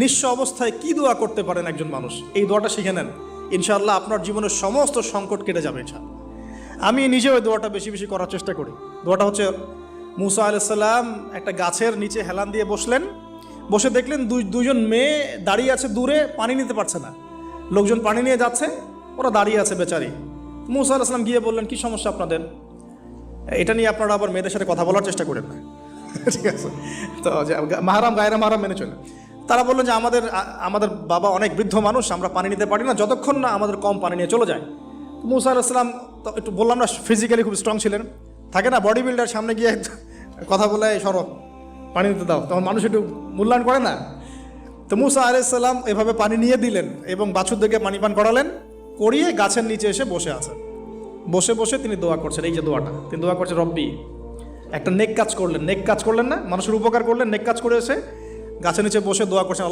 নিঃস্ব অবস্থায় কি দোয়া করতে পারেন একজন মানুষ, এই দোয়াটা শিখে নেন, ইনশাআল্লাহ আপনার জীবনের সমস্ত সংকট কেটে যাবে। আমি নিজে ওই দোয়াটা বেশি বেশি করার চেষ্টা করি। দোয়াটা হচ্ছে, মুসা আলাইহিস সালাম একটা গাছের নিচে হেলান দিয়ে বসলেন, বসে দেখলেন দুইজন মেয়ে দাঁড়িয়ে আছে দূরে, পানি নিতে পারছে না, লোকজন পানি নিয়ে যাচ্ছে, ওরা দাঁড়িয়ে আছে বেচারি। মুসা আলাইহিস সালাম গিয়ে বললেন, কি সমস্যা আপনাদের? এটা নিয়ে আপনারা আবার মেয়েদের সাথে কথা বলার চেষ্টা করেন না, ঠিক আছে? তো মাহারাম গায়রা মাহারাম মেনে চলে। তারা বললেন যে আমাদের বাবা অনেক বৃদ্ধ মানুষ, আমরা পানি নিতে পারি না যতক্ষণ না আমাদের কম পানি নিয়ে চলে যায়। মুসা আলাইহিস সালাম তো একটু বললাম না, ফিজিক্যালি খুব স্ট্রং ছিলেন, থাকে না বডি বিল্ডার, সামনে গিয়ে কথা বলে সরো পানি নিতে দাও, তখন মানুষ একটু মূল্যায়ন করে না। তো মুসা আলাইহিস সালাম এভাবে পানি নিয়ে দিলেন এবং বাছুরদেরকে পানি পান করালেন, করিয়ে গাছের নিচে এসে বসে আছেন। বসে বসে তিনি দোয়া করছেন, এই যে দোয়াটা তিনি দোয়া করছেন, রব্বি, একটা নেক কাজ করলেন, নেক কাজ করলেন না, মানুষের উপকার করলেন, নেক কাজ করে এসে গাছের নিচে বসে দোয়া করছেন।